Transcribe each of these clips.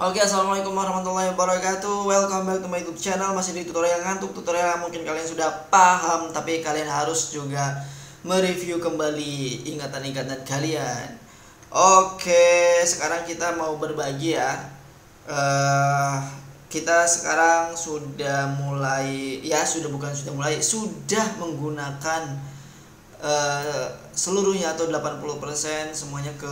Oke, assalamualaikum warahmatullahi wabarakatuh. Welcome back to my YouTube channel. Masih di tutorial ngantuk. Tutorial yang mungkin kalian sudah paham, tapi kalian harus juga mereview kembali ingatan-ingatan kalian. Oke, sekarang kita mau berbagi ya. Kita sekarang sudah mulai, ya sudah menggunakan seluruhnya atau 80% semuanya ke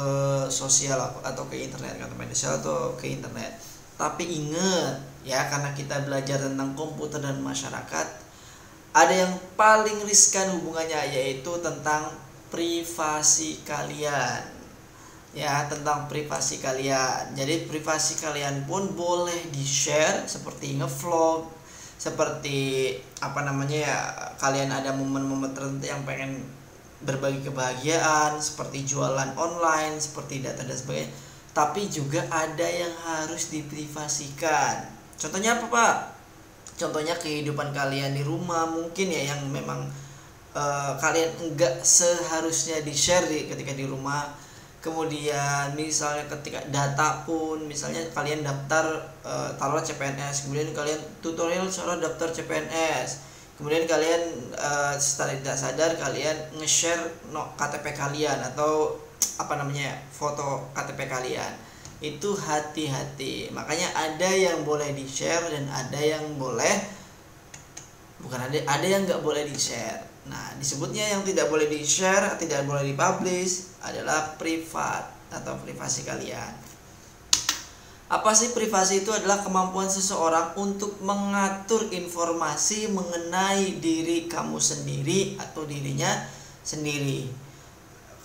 sosial atau ke internet, ke media sosial atau ke internet. Tapi ingat ya, karena kita belajar tentang komputer dan masyarakat, ada yang paling riskan hubungannya, yaitu tentang privasi kalian. Ya, tentang privasi kalian. Jadi privasi kalian pun boleh di-share, seperti nge-vlog, seperti kalian ada momen-momen tertentu yang pengen berbagi kebahagiaan, seperti jualan online, seperti data dan sebagainya. Tapi juga ada yang harus diprivasikan. Contohnya apa, Pak? Contohnya kehidupan kalian di rumah mungkin ya, yang memang kalian enggak seharusnya di-share ketika di rumah. Kemudian misalnya ketika data pun, misalnya kalian daftar taruhlah CPNS, kemudian kalian tutorial cara daftar CPNS, kemudian kalian setelah tidak sadar kalian nge-share KTP kalian atau foto KTP kalian. Itu hati-hati. Makanya ada yang boleh di-share dan ada yang nggak boleh di-share. Nah, disebutnya yang tidak boleh di-share, tidak boleh di-publish adalah privat atau privasi kalian. Apa sih privasi? Itu adalah kemampuan seseorang untuk mengatur informasi mengenai diri kamu sendiri atau dirinya sendiri.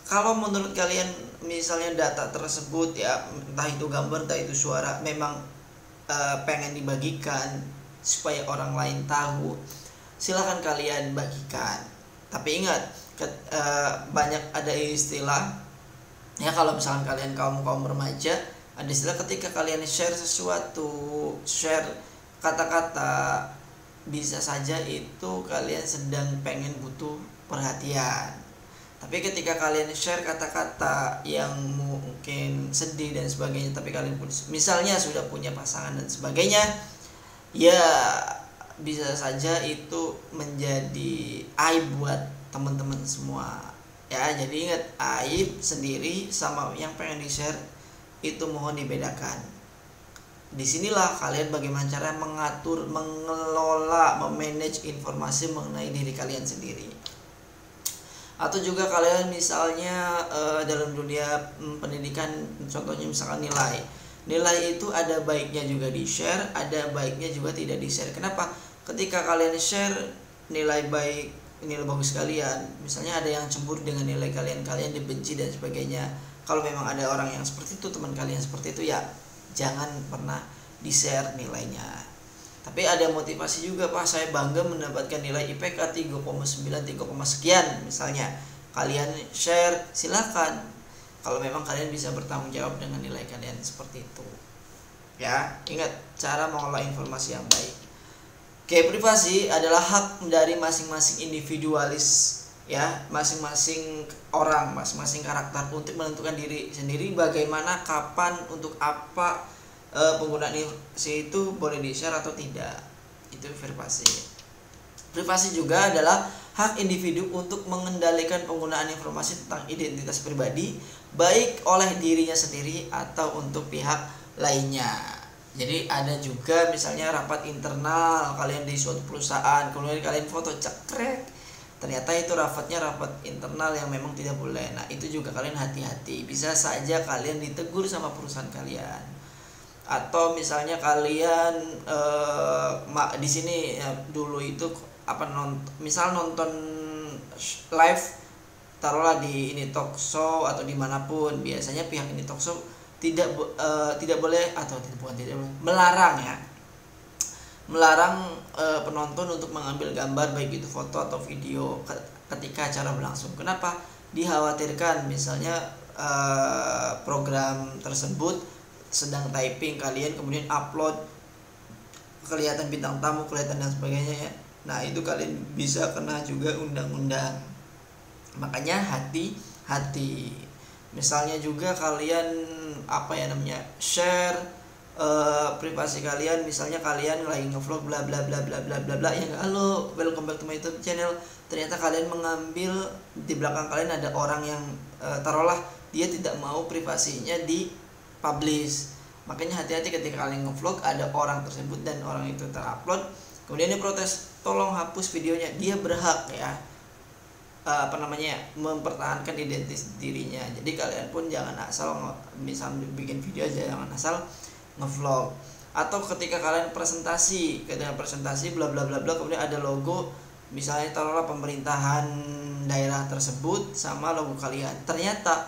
Kalau menurut kalian misalnya data tersebut ya, entah itu gambar, entah itu suara, memang pengen dibagikan supaya orang lain tahu, silahkan kalian bagikan. Tapi ingat, banyak ada istilah ya, kalau misalkan kalian kaum remaja, ada istilah ketika kalian share sesuatu, share kata-kata, bisa saja itu kalian sedang pengen butuh perhatian. Tapi ketika kalian share kata-kata yang mungkin sedih dan sebagainya, tapi kalian pun misalnya sudah punya pasangan dan sebagainya, ya bisa saja itu menjadi aib buat teman-teman semua ya. Jadi ingat, aib sendiri sama yang pengen di-share itu mohon dibedakan. Disinilah kalian bagaimana cara mengatur, mengelola, memanage informasi mengenai diri kalian sendiri. Atau juga kalian misalnya dalam dunia pendidikan, contohnya misalkan nilai itu ada baiknya juga di-share, ada baiknya juga tidak di-share. Kenapa? Ketika kalian share nilai baik, nilai bagus kalian, misalnya ada yang cemburu dengan nilai kalian dibenci dan sebagainya. Kalau memang ada orang yang seperti itu, teman kalian seperti itu, ya jangan pernah di-share nilainya. Tapi ada motivasi juga, Pak, saya bangga mendapatkan nilai IPK 3,9, 3, sekian misalnya. Kalian share, silakan. Kalau memang kalian bisa bertanggung jawab dengan nilai kalian seperti itu. Ya, ingat cara mengolah informasi yang baik. Oke, privasi adalah hak dari masing-masing individualis ya, masing-masing orang, masing-masing karakter untuk menentukan diri sendiri bagaimana, kapan, untuk apa penggunaan informasi itu boleh di-share atau tidak. Itu privasi. Privasi juga adalah hak individu untuk mengendalikan penggunaan informasi tentang identitas pribadi, baik oleh dirinya sendiri atau untuk pihak lainnya. Jadi ada juga misalnya rapat internal kalian di suatu perusahaan, kemudian kalian foto cekrek, ternyata itu rapat internal yang memang tidak boleh. Nah, itu juga kalian hati-hati, bisa saja kalian ditegur sama perusahaan kalian. Atau misalnya kalian di sini ya, dulu itu nonton live, taruhlah di ini talk show atau dimanapun, biasanya pihak ini talk show tidak boleh atau tidak boleh, melarang penonton untuk mengambil gambar, baik itu foto atau video, ketika acara berlangsung. Kenapa? Dikhawatirkan misalnya program tersebut sedang typing, kalian kemudian upload, kelihatan bintang tamu, kelihatan dan sebagainya ya. Nah, itu kalian bisa kena juga undang-undang. Makanya hati-hati. Misalnya juga kalian share privasi kalian, misalnya kalian lagi ngevlog bla bla bla bla bla bla bla ya, halo welcome back to my YouTube channel, ternyata kalian mengambil di belakang kalian ada orang yang taruhlah dia tidak mau privasinya di publish. Makanya hati-hati ketika kalian ngevlog ada orang tersebut dan orang itu terupload, kemudian dia protes, tolong hapus videonya. Dia berhak ya mempertahankan identitas dirinya. Jadi kalian pun jangan asal misal bikin video aja, jangan asal ngevlog. Atau ketika kalian presentasi bla bla bla bla, kemudian ada logo misalnya taruhlah pemerintahan daerah tersebut sama logo kalian, ternyata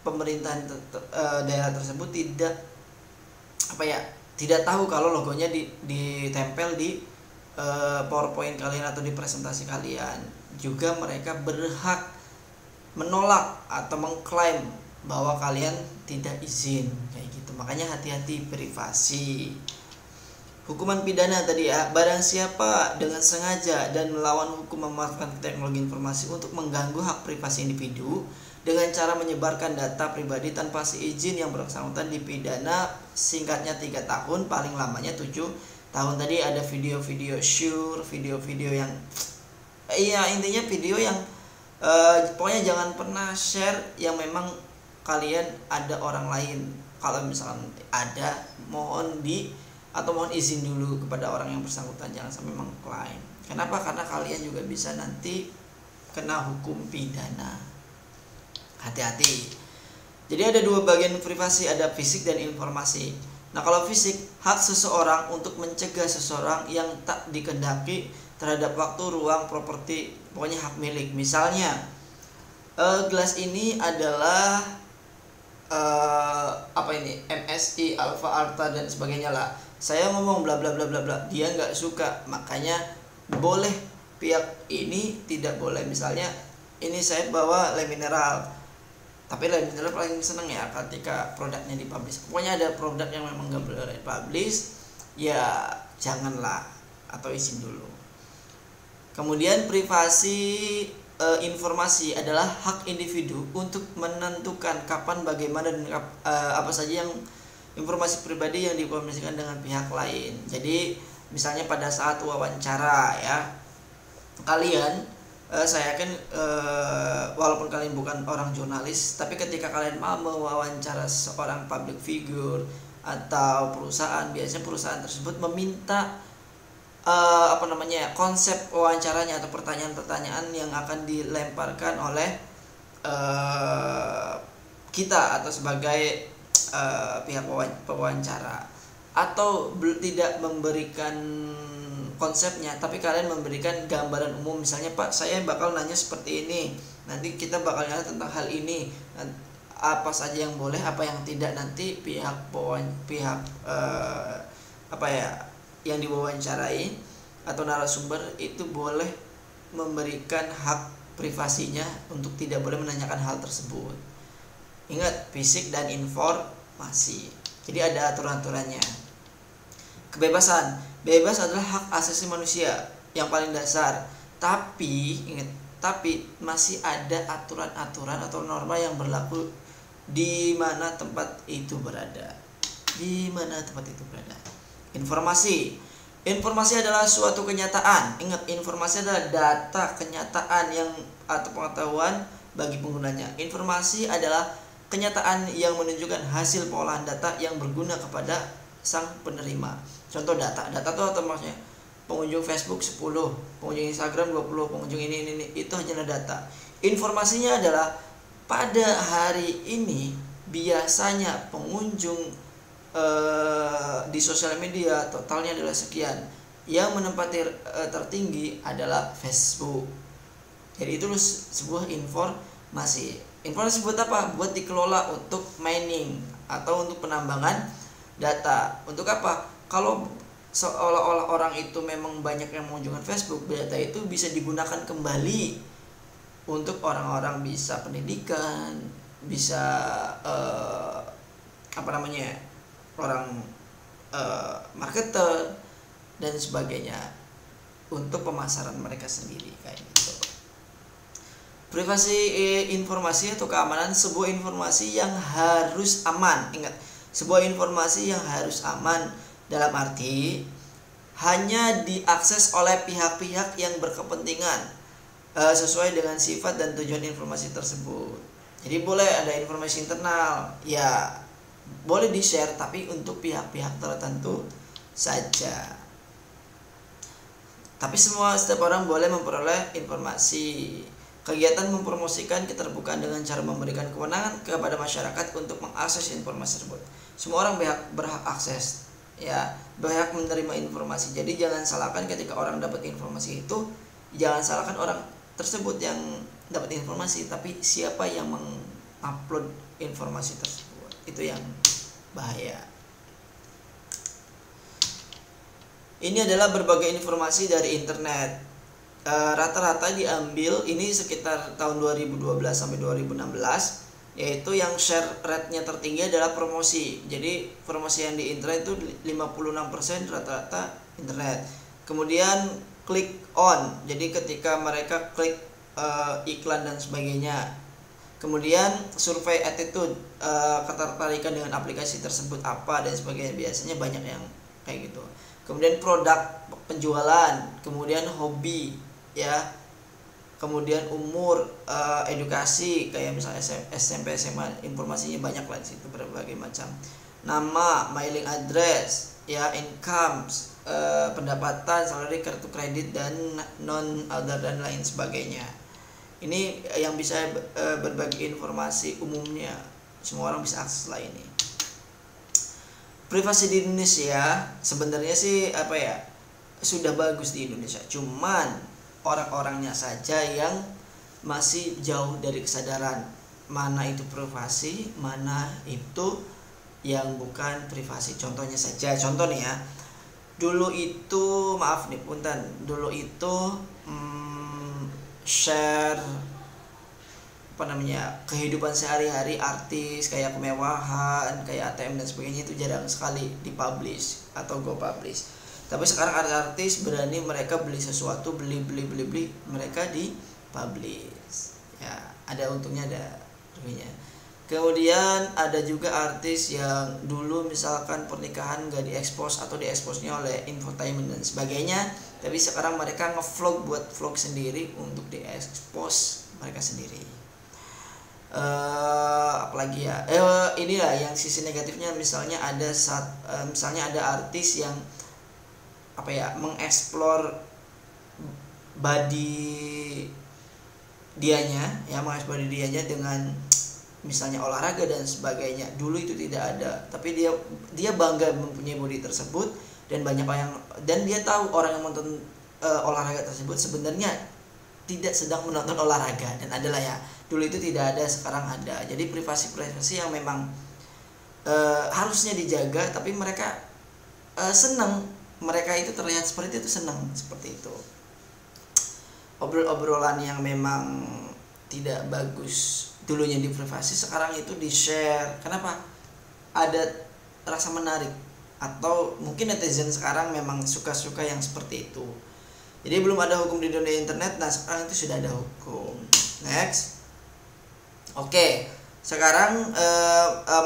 pemerintahan daerah tersebut tidak tahu kalau logonya ditempel di PowerPoint kalian atau di presentasi kalian, juga mereka berhak menolak atau mengklaim bahwa kalian tidak izin kayak gitu. Makanya hati-hati privasi. Hukuman pidana tadi ya, barang siapa dengan sengaja dan melawan hukum memanfaatkan teknologi informasi untuk mengganggu hak privasi individu dengan cara menyebarkan data pribadi tanpa seizin yang bersangkutan dipidana singkatnya 3 tahun, paling lamanya 7 tahun. Tadi ada video-video syur, video-video yang intinya video yang pokoknya jangan pernah share yang memang kalian ada orang lain. Kalau misalkan ada, mohon izin dulu kepada orang yang bersangkutan, jangan sampai mengklaim. Kenapa? Karena kalian juga bisa nanti kena hukum pidana. Hati-hati. Jadi ada 2 bagian privasi, ada fisik dan informasi. Nah, kalau fisik, hak seseorang untuk mencegah seseorang yang tak dikehendaki terhadap waktu, ruang, properti, pokoknya hak milik. Misalnya gelas ini adalah MSI, Alfa, Arta dan sebagainya lah. Saya ngomong bla bla bla bla bla, dia nggak suka, makanya boleh pihak ini tidak boleh. Misalnya ini saya bawa Le Mineral, tapi Le Mineral paling seneng ya ketika produknya dipublish. Pokoknya ada produk yang memang nggak boleh dipublish, ya janganlah, atau izin dulu. Kemudian privasi informasi adalah hak individu untuk menentukan kapan, bagaimana, dan apa saja yang informasi pribadi yang dikomunikasikan dengan pihak lain. Jadi misalnya pada saat wawancara ya, kalian saya yakin walaupun kalian bukan orang jurnalis, tapi ketika kalian mau mewawancara seorang public figure atau perusahaan, biasanya perusahaan tersebut meminta konsep wawancaranya atau pertanyaan-pertanyaan yang akan dilemparkan oleh kita atau sebagai pihak pewawancara, atau tidak memberikan konsepnya, tapi kalian memberikan gambaran umum. Misalnya, Pak, saya bakal nanya seperti ini, nanti kita bakal nanya tentang hal ini, apa saja yang boleh, apa yang tidak. Nanti yang diwawancarai atau narasumber itu boleh memberikan hak privasinya untuk tidak boleh menanyakan hal tersebut. Ingat, fisik dan informasi. Jadi ada aturan-aturannya. Kebebasan, bebas adalah hak asasi manusia yang paling dasar. Tapi ingat, masih ada aturan-aturan atau norma yang berlaku di mana tempat itu berada. Informasi adalah suatu kenyataan. Ingat, informasi adalah data kenyataan atau pengetahuan bagi penggunanya. Informasi adalah kenyataan yang menunjukkan hasil pengolahan data yang berguna kepada sang penerima. Contoh data itu atau maksudnya pengunjung Facebook 10, pengunjung Instagram 20, pengunjung ini itu hanyalah data. Informasinya adalah pada hari ini biasanya pengunjung di sosial media totalnya adalah sekian, yang menempati tertinggi adalah Facebook. Jadi itu sebuah informasi. Informasi buat apa? Buat dikelola untuk mining atau untuk penambangan data. Untuk apa? Kalau seolah-olah orang itu memang banyak yang mengunjungkan Facebook, data itu bisa digunakan kembali untuk orang-orang bisa pendidikan, bisa orang marketer dan sebagainya untuk pemasaran mereka sendiri kayak gitu. Privasi informasi atau keamanan sebuah informasi yang harus aman. Ingat, Sebuah informasi yang harus aman dalam arti hanya diakses oleh pihak-pihak yang berkepentingan sesuai dengan sifat dan tujuan informasi tersebut. Jadi boleh ada informasi internal, ya boleh di-share tapi untuk pihak-pihak tertentu saja. Tapi setiap orang boleh memperoleh informasi. Kegiatan mempromosikan keterbukaan dengan cara memberikan kewenangan kepada masyarakat untuk mengakses informasi tersebut. Semua orang berhak akses, ya, berhak menerima informasi. Jadi jangan salahkan ketika orang dapat informasi itu, jangan salahkan orang tersebut yang dapat informasi, tapi siapa yang mengupload informasi tersebut. Itu yang bahaya. Ini adalah berbagai informasi dari internet. Rata-rata diambil ini sekitar tahun 2012 sampai 2016, yaitu yang share rate-nya tertinggi adalah promosi. Jadi promosi yang di internet itu 56% rata-rata internet. Kemudian click on, jadi ketika mereka klik iklan dan sebagainya. Kemudian survei attitude, ketertarikan dengan aplikasi tersebut apa dan sebagainya, biasanya banyak yang kayak gitu. Kemudian produk penjualan, kemudian hobi, ya, kemudian umur, edukasi kayak misalnya SMP SMA, informasinya banyak lah di situ, berbagai macam. Nama, mailing address, ya, income, pendapatan, salary, kartu kredit dan non other dan lain sebagainya. Ini yang bisa berbagi informasi umumnya, semua orang bisa akses lah ini. Privasi di Indonesia sebenarnya sih sudah bagus di Indonesia, cuman orang-orangnya saja yang masih jauh dari kesadaran mana itu privasi, mana itu yang bukan privasi. Contohnya saja, contoh nih ya, dulu itu dulu itu share kehidupan sehari-hari artis, kayak kemewahan, kayak ATM dan sebagainya, itu jarang sekali dipublish atau go publish. Tapi sekarang artis berani, mereka beli sesuatu, beli mereka dipublish. Ya, ada untungnya, ada ruginya. Kemudian ada juga artis yang dulu misalkan pernikahan gak diekspos atau dieksposnya oleh infotainment dan sebagainya, tapi sekarang mereka ngevlog, buat vlog sendiri untuk diekspos mereka sendiri. Apalagi ya, inilah yang sisi negatifnya. Misalnya ada artis yang mengeksplor body dianya dengan misalnya olahraga dan sebagainya. Dulu itu tidak ada, tapi dia bangga mempunyai body tersebut, dan dia tahu orang yang menonton olahraga tersebut sebenarnya tidak sedang menonton olahraga, dan adalah ya. Dulu itu tidak ada, sekarang ada. Jadi privasi yang memang harusnya dijaga, tapi mereka senang, mereka itu terlihat seperti itu, senang seperti itu. Obrolan yang memang tidak bagus dulunya di privasi, sekarang itu di share. Kenapa? Ada rasa menarik, atau mungkin netizen sekarang memang suka-suka yang seperti itu. Jadi belum ada hukum di dunia internet, nah sekarang itu sudah ada hukum. Next. Oke, sekarang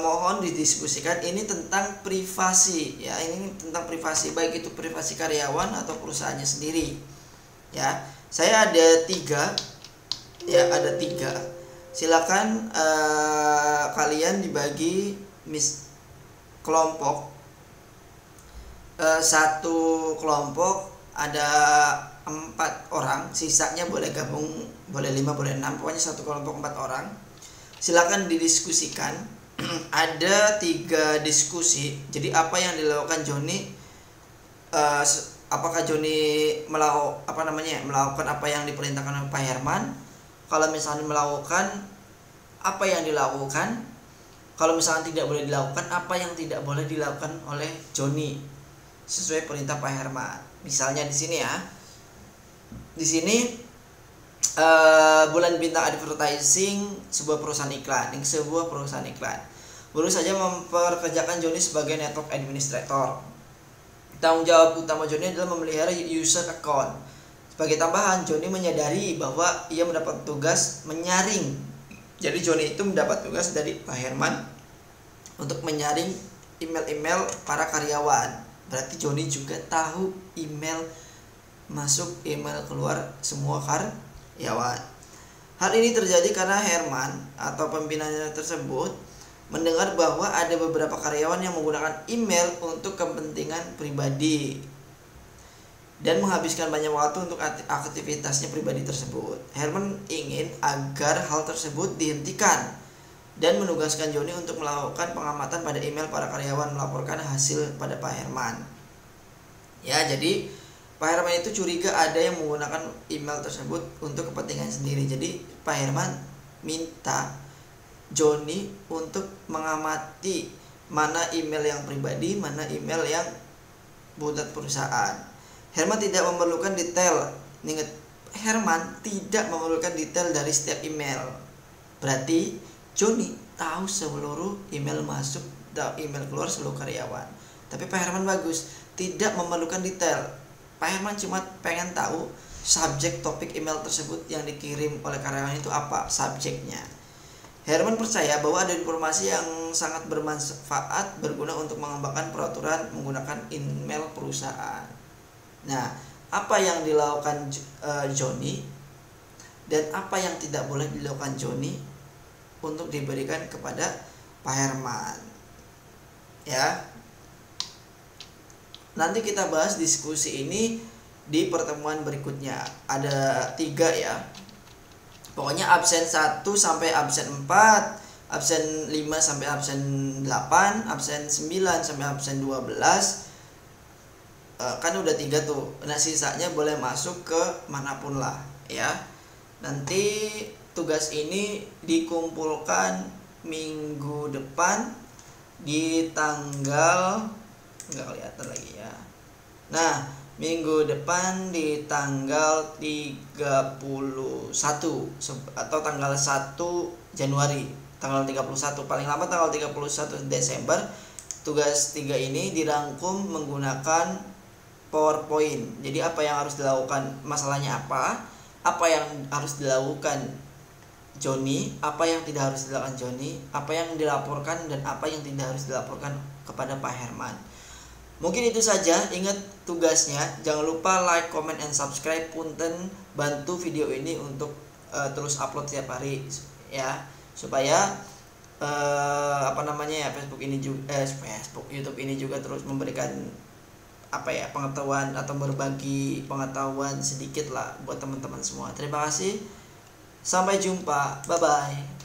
mohon didiskusikan ini tentang privasi, ya. Ini tentang privasi, baik itu privasi karyawan atau perusahaannya sendiri, ya. Saya ada tiga. Silakan kalian dibagi kelompok. Satu kelompok ada 4 orang, sisanya boleh gabung, boleh 5, boleh 6, pokoknya satu kelompok 4 orang. Silakan didiskusikan. Ada 3 diskusi. Jadi apa yang dilakukan Joni, apakah Joni melakukan apa yang diperintahkan oleh Pak Herman? Kalau misalnya melakukan, apa yang dilakukan? Kalau misalnya tidak boleh dilakukan, apa yang tidak boleh dilakukan oleh Joni sesuai perintah Pak Herman? Misalnya di sini ya. Di sini Bulan Bintang Advertising, sebuah perusahaan iklan. Baru saja mempekerjakan Joni sebagai network administrator. Tanggung jawab utama Joni adalah memelihara user account. Sebagai tambahan, Joni menyadari bahwa ia mendapat tugas menyaring. Jadi Joni itu mendapat tugas dari Pak Herman untuk menyaring email-email para karyawan. Berarti Joni juga tahu email masuk, email keluar semua karyawan. Hal ini terjadi karena Herman atau pimpinannya tersebut mendengar bahwa ada beberapa karyawan yang menggunakan email untuk kepentingan pribadi dan menghabiskan banyak waktu untuk aktivitasnya pribadi tersebut. Herman ingin agar hal tersebut dihentikan dan menugaskan Joni untuk melakukan pengamatan pada email para karyawan, melaporkan hasil pada Pak Herman. Ya, jadi Pak Herman itu curiga ada yang menggunakan email tersebut untuk kepentingan sendiri. Jadi Pak Herman minta Joni untuk mengamati mana email yang pribadi, mana email yang buat perusahaan. Herman tidak memerlukan detail. Ingat, Herman tidak memerlukan detail dari setiap email. Berarti Joni tahu seluruh email masuk dan email keluar seluruh karyawan. Tapi Pak Herman bagus, tidak memerlukan detail. Pak Herman cuma pengen tahu subjek topik email tersebut yang dikirim oleh karyawan itu apa subjeknya. Herman percaya bahwa ada informasi yang sangat bermanfaat, berguna untuk mengembangkan peraturan menggunakan email perusahaan. Nah, apa yang dilakukan Joni dan apa yang tidak boleh dilakukan Joni untuk diberikan kepada Pak Herman. Ya. Nanti kita bahas diskusi ini di pertemuan berikutnya. Ada 3 ya. Pokoknya absen 1 sampai absen 4, absen 5 sampai absen 8, absen 9 sampai absen 12. Kan udah 3 tuh. Nah, sisanya boleh masuk ke manapun lah ya. Nanti tugas ini dikumpulkan minggu depan di tanggal, nggak kelihatan lagi ya. Nah, minggu depan di tanggal 31 atau tanggal 1 Januari, tanggal 31, paling lama tanggal 31 Desember. Tugas 3 ini dirangkum menggunakan PowerPoint. Jadi apa yang harus dilakukan, masalahnya apa yang harus dilakukan Joni, apa yang tidak harus dilakukan Joni, apa yang dilaporkan dan apa yang tidak harus dilaporkan kepada Pak Herman. Mungkin itu saja. Ingat tugasnya, jangan lupa like, comment, and subscribe. Punten bantu video ini untuk terus upload tiap hari ya, supaya Facebook ini juga YouTube ini juga terus memberikan pengetahuan atau berbagi pengetahuan sedikit lah buat teman-teman semua. Terima kasih. Sampai jumpa. Bye bye.